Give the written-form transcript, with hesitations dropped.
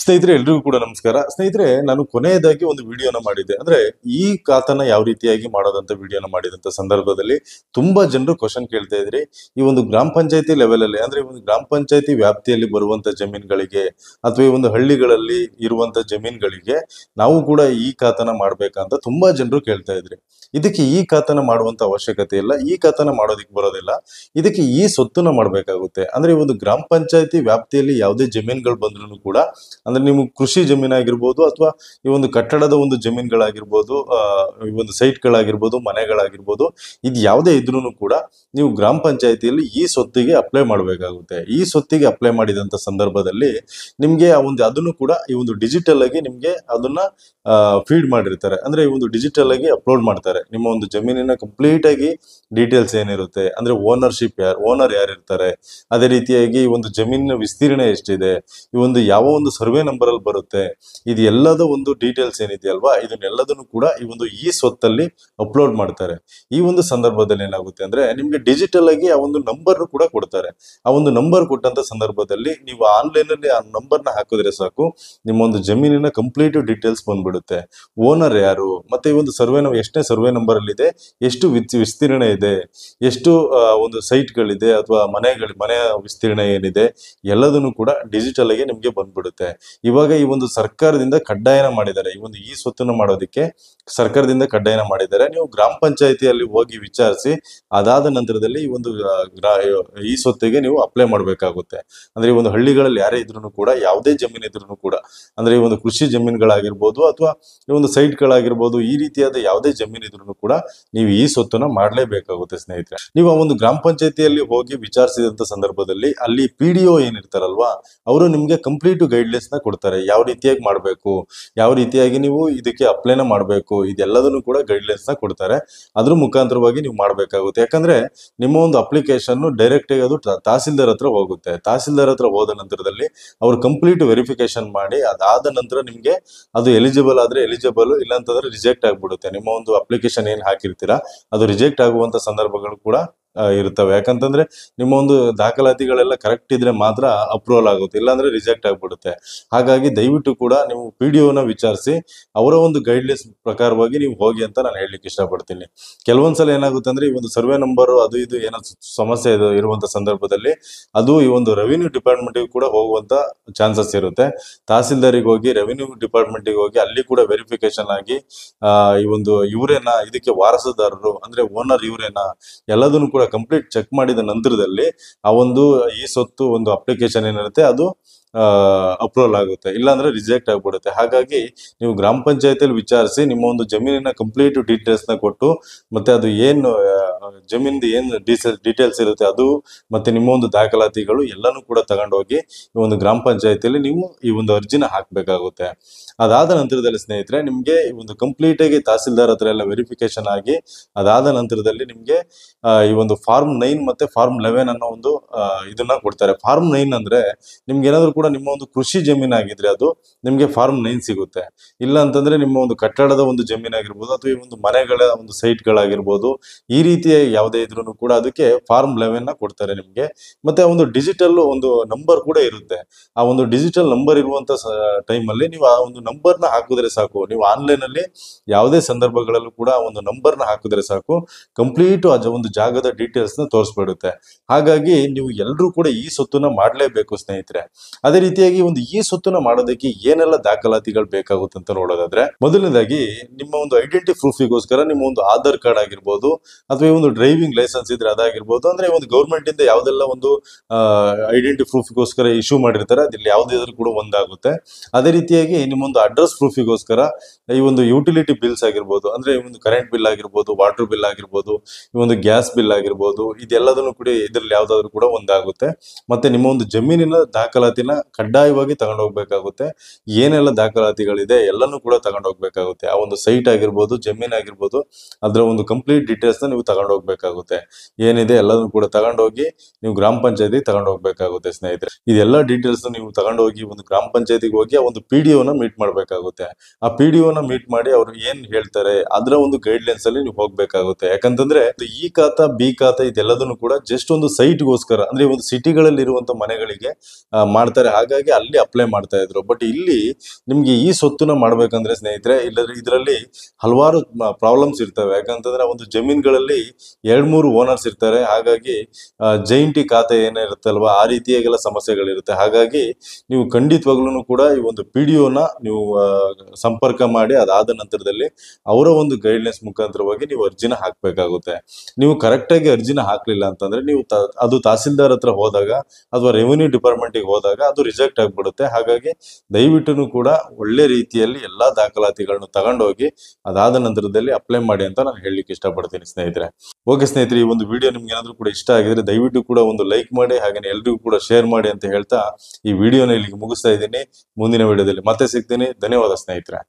ಸ್ನೇಹಿತರೆ ಎಲ್ರಿಗೂ ಕೂಡ ನಮಸ್ಕಾರ. ಸ್ನೇಹಿತರೆ ನಾನು ಕೊನೆಯದಾಗಿ ಒಂದು ವಿಡಿಯೋನ ಮಾಡಿದ್ದೆ. ಅಂದ್ರೆ ಈ ಖಾತನ ಯಾವ ರೀತಿಯಾಗಿ ಮಾಡೋದಂತ ವಿಡಿಯೋನ ಮಾಡಿದಂತ ಸಂದರ್ಭದಲ್ಲಿ ತುಂಬಾ ಜನರು ಕ್ವಶನ್ ಕೇಳ್ತಾ ಇದ್ರಿ. ಈ ಒಂದು ಗ್ರಾಮ ಪಂಚಾಯತಿ ಲೆವೆಲ್ ಅಲ್ಲಿ ಅಂದ್ರೆ ಒಂದು ಗ್ರಾಮ ಪಂಚಾಯತಿ ವ್ಯಾಪ್ತಿಯಲ್ಲಿ ಬರುವಂತ ಜಮೀನುಗಳಿಗೆ ಅಥವಾ ಈ ಒಂದು ಹಳ್ಳಿಗಳಲ್ಲಿ ಇರುವಂತ ಜಮೀನುಗಳಿಗೆ ನಾವು ಕೂಡ ಈ ಖಾತನ ಮಾಡ್ಬೇಕಂತ ತುಂಬಾ ಜನರು ಕೇಳ್ತಾ ಇದ್ರಿ. ಇದಕ್ಕೆ ಈ ಖಾತನ ಮಾಡುವಂತ ಅವಶ್ಯಕತೆ ಇಲ್ಲ, ಈ ಖಾತನ ಮಾಡೋದಿಕ್ ಬರೋದಿಲ್ಲ. ಇದಕ್ಕೆ ಈ ಸೊತ್ತನ್ನ ಮಾಡ್ಬೇಕಾಗುತ್ತೆ. ಅಂದ್ರೆ ಈ ಒಂದು ಗ್ರಾಮ ಪಂಚಾಯತಿ ವ್ಯಾಪ್ತಿಯಲ್ಲಿ ಯಾವುದೇ ಜಮೀನುಗಳು ಬಂದ್ರು ಕೂಡ, ಅಂದ್ರೆ ನೀವು ಕೃಷಿ ಜಮೀನಾಗಿರ್ಬೋದು ಅಥವಾ ಈ ಒಂದು ಕಟ್ಟಡದ ಒಂದು ಜಮೀನುಗಳಾಗಿರ್ಬೋದು, ಈ ಒಂದು ಸೈಟ್ಗಳಾಗಿರ್ಬೋದು, ಮನೆಗಳಾಗಿರ್ಬೋದು, ಇದು ಯಾವುದೇ ಇದ್ರೂ ಕೂಡ ನೀವು ಗ್ರಾಮ ಪಂಚಾಯತಿಯಲ್ಲಿ ಈ ಸೊತ್ತಿಗೆ ಅಪ್ಲೈ ಮಾಡಬೇಕಾಗುತ್ತೆ. ಈ ಸೊತ್ತಿಗೆ ಅಪ್ಲೈ ಮಾಡಿದಂತ ಸಂದರ್ಭದಲ್ಲಿ ನಿಮ್ಗೆ ಆ ಒಂದು ಅದನ್ನು ಕೂಡ ಈ ಒಂದು ಡಿಜಿಟಲ್ ಆಗಿ ನಿಮ್ಗೆ ಅದನ್ನ ಫೀಡ್ ಮಾಡಿರ್ತಾರೆ. ಅಂದ್ರೆ ಈ ಒಂದು ಡಿಜಿಟಲ್ ಆಗಿ ಅಪ್ಲೋಡ್ ಮಾಡ್ತಾರೆ. ನಿಮ್ಮ ಒಂದು ಜಮೀನಿನ ಕಂಪ್ಲೀಟ್ ಆಗಿ ಡೀಟೇಲ್ಸ್ ಏನಿರುತ್ತೆ, ಅಂದ್ರೆ ಓನರ್ ಯಾರು ಇರ್ತಾರೆ, ಅದೇ ರೀತಿಯಾಗಿ ಈ ಒಂದು ಜಮೀನಿನ ವಿಸ್ತೀರ್ಣ ಎಷ್ಟಿದೆ, ಈ ಒಂದು ಯಾವ ಒಂದು ಸರ್ವೆ ನಂಬರ್ ಅಲ್ಲಿ ಬರುತ್ತೆ, ಇದು ಎಲ್ಲದ ಒಂದು ಡೀಟೇಲ್ಸ್ ಏನಿದೆಯಲ್ವಾ, ಇದನ್ನೆಲ್ಲದನ್ನು ಕೂಡ ಈ ಒಂದು ಈ ಸ್ವತ್ತಲ್ಲಿ ಅಪ್ಲೋಡ್ ಮಾಡ್ತಾರೆ. ಈ ಒಂದು ಸಂದರ್ಭದಲ್ಲಿ ಏನಾಗುತ್ತೆ ಅಂದ್ರೆ ನಿಮ್ಗೆ ಡಿಜಿಟಲ್ ಆಗಿ ಆ ಒಂದು ನಂಬರ್ ಕೂಡ ಕೊಡ್ತಾರೆ. ಆ ಒಂದು ನಂಬರ್ ಕೊಟ್ಟಂತ ಸಂದರ್ಭದಲ್ಲಿ ನೀವು ಆನ್ಲೈನ್ ಅಲ್ಲಿ ಆ ನಂಬರ್ ನ ಹಾಕಿದ್ರೆ ಸಾಕು, ನಿಮ್ಮ ಒಂದು ಜಮೀನಿನ ಕಂಪ್ಲೀಟ್ ಡೀಟೇಲ್ಸ್ ಬಂದ್ಬಿಡುತ್ತೆ. ಓನರ್ ಯಾರು, ಮತ್ತೆ ಈ ಒಂದು ಎಷ್ಟನೇ ಸರ್ವೆ ನಂಬರ್ ಅಲ್ಲಿ ಇದೆ, ಎಷ್ಟು ವಿಸ್ತೀರ್ಣ ಇದೆ, ಎಷ್ಟು ಒಂದು ಸೈಟ್ಗಳಿದೆ ಅಥವಾ ಮನೆಯ ವಿಸ್ತೀರ್ಣ ಏನಿದೆ, ಎಲ್ಲದನ್ನು ಕೂಡ ಡಿಜಿಟಲ್ ಆಗಿ ನಿಮ್ಗೆ ಬಂದ್ಬಿಡುತ್ತೆ. ಇವಾಗ ಈ ಒಂದು ಸರ್ಕಾರದಿಂದ ಕಡ್ಡಾಯನ ಮಾಡಿದ್ದಾರೆ. ಈ ಒಂದು ಈ ಸ್ವತ್ತನ್ನು ಮಾಡೋದಕ್ಕೆ ಸರ್ಕಾರದಿಂದ ಕಡ್ಡಾಯನ ಮಾಡಿದ್ದಾರೆ. ನೀವು ಗ್ರಾಮ ಪಂಚಾಯತಿಯಲ್ಲಿ ಹೋಗಿ ವಿಚಾರಿಸಿ ಅದಾದ ನಂತರದಲ್ಲಿ ಈ ಒಂದು ಈ ಸ್ವತ್ತಿಗೆ ನೀವು ಅಪ್ಲೈ ಮಾಡಬೇಕಾಗುತ್ತೆ. ಅಂದ್ರೆ ಈ ಒಂದು ಹಳ್ಳಿಗಳಲ್ಲಿ ಯಾರೇ ಇದ್ರು ಕೂಡ, ಯಾವುದೇ ಜಮೀನು ಇದ್ರು ಕೂಡ, ಅಂದ್ರೆ ಈ ಒಂದು ಕೃಷಿ ಜಮೀನುಗಳಾಗಿರ್ಬೋದು ಅಥವಾ ಈ ಒಂದು ಸೈಟ್ಗಳಾಗಿರ್ಬೋದು, ಈ ರೀತಿಯಾದ ಯಾವುದೇ ಜಮೀನು ಇದ್ರು ಕೂಡ ನೀವು ಈ ಸ್ವತ್ತನ್ನ ಮಾಡ್ಲೇಬೇಕಾಗುತ್ತೆ. ಸ್ನೇಹಿತರೆ, ನೀವು ಆ ಒಂದು ಗ್ರಾಮ ಪಂಚಾಯತಿಯಲ್ಲಿ ಹೋಗಿ ವಿಚಾರಿಸಿದಂತ ಸಂದರ್ಭದಲ್ಲಿ ಅಲ್ಲಿ PDO ಏನಿರ್ತಾರಲ್ವಾ, ಅವರು ನಿಮ್ಗೆ ಕಂಪ್ಲೀಟ್ ಗೈಡ್ಲೈನ್ಸ್ ನ ಕೊಡ್ತಾರೆ. ಯಾವ ರೀತಿಯಾಗಿ ಮಾಡ್ಬೇಕು, ಯಾವ ರೀತಿಯಾಗಿ ನೀವು ಇದಕ್ಕೆ ಅಪ್ಲೈನ ಮಾಡ್ಬೇಕು, ಇದೆಲ್ಲದನ್ನು ಕೂಡ ಗೈಡ್ಲೈನ್ಸ್ ನ ಕೊಡ್ತಾರೆ. ಅದ್ರ ಮುಖಾಂತರವಾಗಿ ನೀವು ಮಾಡ್ಬೇಕಾಗುತ್ತೆ. ಯಾಕಂದ್ರೆ ನಿಮ್ಮ ಒಂದು ಅಪ್ಲಿಕೇಶನ್ ಡೈರೆಕ್ಟ್ ಆಗಿ ಅದು ತಹಸೀಲ್ದಾರ್ ಹತ್ರ ಹೋಗುತ್ತೆ. ತಹಸೀಲ್ದಾರ್ ಹತ್ರ ಹೋದ ನಂತರದಲ್ಲಿ ಅವ್ರು ಕಂಪ್ಲೀಟ್ ವೆರಿಫಿಕೇಶನ್ ಮಾಡಿ ಅದಾದ ನಂತರ ನಿಮ್ಗೆ ಅದು ಎಲಿಜಿಬಲ್ ಆದ್ರೆ ಎಲಿಜಿಬಲ್, ಇಲ್ಲ ಅಂತಂದ್ರೆ ರಿಜೆಕ್ಟ್ ಆಗ್ಬಿಡುತ್ತೆ. ನಿಮ್ಮ ಒಂದು ಅಪ್ಲಿಕೇಶನ್ ಏನ್ ಹಾಕಿರ್ತೀರಾ ಅದು ರಿಜೆಕ್ಟ್ ಆಗುವಂತ ಸಂದರ್ಭಗಳು ಕೂಡ ಇರ್ತವೆ. ಯಾಕಂತಂದ್ರೆ ನಿಮ್ಮ ಒಂದು ದಾಖಲಾತಿಗಳೆಲ್ಲ ಕರೆಕ್ಟ್ ಇದ್ರೆ ಮಾತ್ರ ಅಪ್ರೂವಲ್ ಆಗುತ್ತೆ, ಇಲ್ಲಾಂದ್ರೆ ರಿಜೆಕ್ಟ್ ಆಗ್ಬಿಡುತ್ತೆ. ಹಾಗಾಗಿ ದಯವಿಟ್ಟು ಕೂಡ ನೀವು PDO ನ ವಿಚಾರಿಸಿ ಅವರ ಒಂದು ಗೈಡ್ಲೈನ್ಸ್ ಪ್ರಕಾರವಾಗಿ ನೀವು ಹೋಗಿ ಅಂತ ನಾನು ಹೇಳಲಿಕ್ಕೆ ಇಷ್ಟಪಡ್ತೀನಿ. ಕೆಲವೊಂದ್ಸಲ ಏನಾಗುತ್ತೆ ಅಂದ್ರೆ ಈ ಒಂದು ಸರ್ವೆ ನಂಬರ್ ಅದು ಇದು ಏನೋ ಸಮಸ್ಯೆ ಇರುವಂತ ಸಂದರ್ಭದಲ್ಲಿ ಅದು ಈ ಒಂದು ರೆವಿನ್ಯೂ ಡಿಪಾರ್ಟ್ಮೆಂಟ್ ಕೂಡ ಹೋಗುವಂತ ಚಾನ್ಸಸ್ ಇರುತ್ತೆ. ತಹಸೀಲ್ದಾರಿಗೆ ಹೋಗಿ, ರೆವಿನ್ಯೂ ಡಿಪಾರ್ಟ್ಮೆಂಟ್ ಹೋಗಿ ಅಲ್ಲಿ ಕೂಡ ವೆರಿಫಿಕೇಶನ್ ಆಗಿ ಈ ಒಂದು ಇವರೇನಾ ಇದಕ್ಕೆ ವಾರಸುದಾರರು, ಅಂದ್ರೆ ಓನರ್ ಇವರೇನಾ, ಎಲ್ಲದನ್ನು ಕೂಡ ಕಂಪ್ಲೀಟ್ ಚೆಕ್ ಮಾಡಿದ ನಂತರದಲ್ಲಿ ಆ ಒಂದು ಈ ಸ್ವತ್ತು ಒಂದು ಅಪ್ಲಿಕೇಶನ್ ಏನಿರುತ್ತೆ ಅದು ಅಪ್ರೂವಲ್ ಆಗುತ್ತೆ, ಇಲ್ಲಾಂದ್ರೆ ರಿಜೆಕ್ಟ್ ಆಗ್ಬಿಡುತ್ತೆ. ಹಾಗಾಗಿ ನೀವು ಗ್ರಾಮ ಪಂಚಾಯತಿಯಲ್ಲಿ ವಿಚಾರಿಸಿ ನಿಮ್ಮ ಒಂದು ಜಮೀನಿನ ಕಂಪ್ಲೀಟ್ ಡೀಟೇಲ್ಸ್ ನ ಕೊಟ್ಟು, ಮತ್ತೆ ಅದು ಏನು ಜಮೀನಿಂದ ಏನು ಡೀಟೇಲ್ಸ್ ಇರುತ್ತೆ ಅದು, ಮತ್ತೆ ನಿಮ್ಮ ಒಂದು ದಾಖಲಾತಿಗಳು ಎಲ್ಲಾನು ಕೂಡ ತಗೊಂಡೋಗಿ ಈ ಒಂದು ಗ್ರಾಮ ಪಂಚಾಯತಿಯಲ್ಲಿ ನೀವು ಈ ಒಂದು ಅರ್ಜಿನ ಹಾಕ್ಬೇಕಾಗುತ್ತೆ. ಅದಾದ ನಂತರದಲ್ಲಿ ಸ್ನೇಹಿತರೆ ನಿಮ್ಗೆ ಈ ಒಂದು ಕಂಪ್ಲೀಟ್ ಆಗಿ ತಹಸೀಲ್ದಾರ್ ಹತ್ರ ಎಲ್ಲ ವೆರಿಫಿಕೇಶನ್ ಆಗಿ ಅದಾದ ನಂತರದಲ್ಲಿ ನಿಮ್ಗೆ ಈ ಒಂದು ಫಾರ್ಮ್ 9 ಮತ್ತೆ ಫಾರ್ಮ್ 11 ಅನ್ನೋ ಒಂದು ಇದನ್ನ ಕೊಡ್ತಾರೆ. ಫಾರ್ಮ್ 9 ಅಂದ್ರೆ ನಿಮ್ಗೆ ಏನಾದ್ರು ಕೂಡ ನಿಮ್ಮ ಒಂದು ಕೃಷಿ ಜಮೀನ್ ಆಗಿದ್ರೆ ಅದು ನಿಮ್ಗೆ ಫಾರ್ಮ್ 9 ಸಿಗುತ್ತೆ. ಇಲ್ಲ ಅಂತಂದ್ರೆ ನಿಮ್ಮ ಒಂದು ಕಟ್ಟಡದ ಒಂದು ಜಮೀನ್ ಆಗಿರ್ಬೋದು ಅಥವಾ ಈ ಒಂದು ಮನೆಗಳ ಒಂದು ಸೈಟ್ಗಳಾಗಿರ್ಬೋದು, ಈ ರೀತಿಯ ಯಾವುದೇ ಇದ್ರೂ ಕೂಡ ಅದಕ್ಕೆ ಫಾರ್ಮ್ 11 ನ ಕೊಡ್ತಾರೆ ನಿಮ್ಗೆ. ಮತ್ತೆ ಆ ಒಂದು ಡಿಜಿಟಲ್ ಒಂದು ನಂಬರ್ ಕೂಡ ಇರುತ್ತೆ. ಆ ಒಂದು ಡಿಜಿಟಲ್ ನಂಬರ್ ಇರುವಂತ ಟೈಮಲ್ಲಿ ನೀವು ಆ ಒಂದು ನಂಬರ್ನ ಹಾಕಿದ್ರೆ ಸಾಕು. ನೀವು ಆನ್ಲೈನ್ ಅಲ್ಲಿ ಯಾವುದೇ ಸಂದರ್ಭಗಳಲ್ಲೂ ಕೂಡ ಒಂದು ನಂಬರ್ನ ಹಾಕಿದ್ರೆ ಸಾಕು, ಕಂಪ್ಲೀಟ್ ಒಂದು ಜಾಗದ ಡೀಟೇಲ್ಸ್ ನ ತೋರಿಸ್ಬಿಡುತ್ತೆ. ಹಾಗಾಗಿ ನೀವು ಎಲ್ಲರೂ ಕೂಡ ಈ ಸ್ವತ್ತನ್ನ ಮಾಡ್ಲೇಬೇಕು ಸ್ನೇಹಿತರೆ. ಅದೇ ರೀತಿಯಾಗಿ ಒಂದು ಈ ಸ್ವತ್ತನ್ನ ಮಾಡೋದಕ್ಕೆ ಏನೆಲ್ಲ ದಾಖಲಾತಿಗಳು ಬೇಕಾಗುತ್ತೆ ಅಂತ ನೋಡೋದಾದ್ರೆ, ಮೊದಲನೇದಾಗಿ ನಿಮ್ಮ ಒಂದು ಐಡೆಂಟಿ ಪ್ರೂಫಿಗೋಸ್ಕರ ನಿಮ್ಮ ಒಂದು ಆಧಾರ್ ಕಾರ್ಡ್ ಆಗಿರ್ಬೋದು ಅಥವಾ ಒಂದು ಡ್ರೈವಿಂಗ್ ಲೈಸೆನ್ಸ್ ಇದ್ರೆ ಅದಾಗಿರ್ಬೋದು, ಅಂದ್ರೆ ಒಂದು ಗೌರ್ಮೆಂಟ್ ಇಂದ ಯಾವ್ದೆಲ್ಲ ಒಂದು ಐಡೆಂಟಿ ಪ್ರೂಫಿಗೋಸ್ಕರ ಇಶ್ಯೂ ಮಾಡಿರ್ತಾರೆ ಅದಿಲ್ಲಿ ಯಾವ್ದಾದ್ರು ಕೂಡ ಒಂದಾಗುತ್ತೆ. ಅದೇ ರೀತಿಯಾಗಿ ನಿಮ್ಮ ಒಂದು ಅಡ್ರೆಸ್ ಪ್ರೂಫಿಗೋಸ್ಕರ ಈ ಒಂದು ಯುಟಿಲಿಟಿ ಬಿಲ್ಸ್ ಆಗಿರ್ಬೋದು, ಅಂದ್ರೆ ಈ ಒಂದು ಕರೆಂಟ್ ಬಿಲ್ ಆಗಿರ್ಬೋದು, ವಾಟರ್ ಬಿಲ್ ಆಗಿರ್ಬೋದು, ಈ ಒಂದು ಗ್ಯಾಸ್ ಬಿಲ್ ಆಗಿರ್ಬೋದು, ಇದೆಲ್ಲದನ್ನು ಕೂಡ ಇದ್ರಲ್ಲಿ ಯಾವ್ದಾದ್ರು ಕೂಡ ಒಂದಾಗುತ್ತೆ. ಮತ್ತೆ ನಿಮ್ಮ ಒಂದು ಜಮೀನಿನ ದಾಖಲಾತಿನ ಕಡ್ಡಾಯವಾಗಿ ತಗೊಂಡೋಗ್ಬೇಕಾಗುತ್ತೆ. ಏನೆಲ್ಲ ದಾಖಲಾತಿಗಳಿದೆ ಎಲ್ಲನೂ ಕೂಡ ತಗೊಂಡೋಗ್ಬೇಕಾಗುತ್ತೆ. ಆ ಒಂದು ಸೈಟ್ ಆಗಿರ್ಬೋದು, ಜಮೀನ್ ಆಗಿರ್ಬೋದು, ಅದರ ಒಂದು ಕಂಪ್ಲೀಟ್ ಡೀಟೇಲ್ಸ್ ನ ನೀವು ತಗೊಂಡೋಗ್ಬೇಕಾಗುತ್ತೆ. ಏನಿದೆ ಎಲ್ಲದನ್ನು ಕೂಡ ತಗೊಂಡೋಗಿ ನೀವು ಗ್ರಾಮ ಪಂಚಾಯತಿ ತಗೊಂಡೋಗ್ಬೇಕಾಗುತ್ತೆ ಸ್ನೇಹಿತರೆ. ಇದೆಲ್ಲ ಡೀಟೇಲ್ಸ್ ನೀವು ತಗೊಂಡೋಗಿ ಒಂದು ಗ್ರಾಮ ಪಂಚಾಯತಿಗೆ ಹೋಗಿ ಆ ಒಂದು PDO ನ ಮೀಟ್ ಮಾಡ್ಬೇಕಾಗುತ್ತೆ. ಆ PDO ನ ಮೀಟ್ ಮಾಡಿ ಅವ್ರು ಏನ್ ಹೇಳ್ತಾರೆ ಅದರ ಒಂದು ಗೈಡ್ಲೈನ್ಸ್ ಅಲ್ಲಿ ನೀವು ಹೋಗ್ಬೇಕಾಗುತ್ತೆ. ಯಾಕಂತಂದ್ರೆ ಈ ಖಾತಾ ಬಿ ಖಾತಾ ಇದೆಲ್ಲದನ್ನು ಕೂಡ ಜಸ್ಟ್ ಒಂದು ಸೈಟ್ಗೋಸ್ಕರ, ಅಂದ್ರೆ ಒಂದು ಸಿಟಿಗಳಲ್ಲಿ ಇರುವಂತ ಮನೆಗಳಿಗೆ ಮಾಡ್ತಾರೆ. ಇದ್ದಾರೆ, ಹಾಗಾಗಿ ಅಲ್ಲಿ ಅಪ್ಲೈ ಮಾಡ್ತಾ ಇದ್ರು. ಬಟ್ ಇಲ್ಲಿ ನಿಮ್ಗೆ ಈ ಸ್ವತ್ತನ್ನ ಮಾಡ್ಬೇಕಂದ್ರೆ ಸ್ನೇಹಿತರೆ, ಇದರಲ್ಲಿ ಹಲವಾರು ಪ್ರಾಬ್ಲಮ್ಸ್ ಇರ್ತವೆ. ಯಾಕಂತಂದ್ರೆ ಒಂದು ಜಮೀನುಗಳಲ್ಲಿ 2-3 ಓನರ್ಸ್ ಇರ್ತಾರೆ. ಹಾಗಾಗಿ ಜೈಂಟಿ ಖಾತೆ ಏನಿರುತ್ತಲ್ವಾ, ಆ ರೀತಿಯಾಗೆಲ್ಲ ಸಮಸ್ಯೆಗಳಿರುತ್ತೆ. ಹಾಗಾಗಿ ನೀವು ಖಂಡಿತವಾಗ್ಲೂ ಕೂಡ ಈ ಒಂದು PDOನ ನೀವು ಸಂಪರ್ಕ ಮಾಡಿ, ಅದಾದ ನಂತರದಲ್ಲಿ ಅವರ ಒಂದು ಗೈಡ್ಲೈನ್ಸ್ ಮುಖಾಂತರವಾಗಿ ನೀವು ಅರ್ಜಿನ ಹಾಕ್ಬೇಕಾಗುತ್ತೆ. ನೀವು ಕರೆಕ್ಟಾಗಿ ಅರ್ಜಿನ ಹಾಕ್ಲಿಲ್ಲ ಅಂತಂದ್ರೆ ನೀವು ಅದು ತಹಸೀಲ್ದಾರ್ ಹತ್ರ ಹೋದಾಗ ಅಥವಾ ರೆವಿನ್ಯೂ ಡಿಪಾರ್ಟ್ಮೆಂಟ್ಗೆ ಹೋದಾಗ ಅದು ರಿಜೆಕ್ಟ್ ಆಗ್ಬಿಡುತ್ತೆ. ಹಾಗಾಗಿ ದಯವಿಟ್ಟು ಕೂಡ ಒಳ್ಳೆ ರೀತಿಯಲ್ಲಿ ಎಲ್ಲಾ ದಾಖಲಾತಿಗಳನ್ನು ತಗೊಂಡೋಗಿ ಅದಾದ ನಂತರದಲ್ಲಿ ಅಪ್ಲೈ ಮಾಡಿ ಅಂತ ನಾನು ಹೇಳಲಿಕ್ಕೆ ಇಷ್ಟಪಡ್ತೀನಿ ಸ್ನೇಹಿತರೆ. ಓಕೆ ಸ್ನೇಹಿತರೆ, ಈ ಒಂದು ವಿಡಿಯೋ ನಿಮ್ಗೆ ಏನಾದರೂ ಕೂಡ ಇಷ್ಟ ಆಗಿದ್ರೆ ದಯವಿಟ್ಟು ಕೂಡ ಒಂದು ಲೈಕ್ ಮಾಡಿ, ಹಾಗೆ ಎಲ್ರಿಗೂ ಕೂಡ ಶೇರ್ ಮಾಡಿ ಅಂತ ಹೇಳ್ತಾ ಈ ವಿಡಿಯೋನ ಇಲ್ಲಿಗೆ ಮುಗಿಸ್ತಾ ಇದ್ದೀನಿ. ಮುಂದಿನ ವಿಡಿಯೋದಲ್ಲಿ ಮತ್ತೆ ಸಿಗ್ತೀನಿ. ಧನ್ಯವಾದ ಸ್ನೇಹಿತರೆ.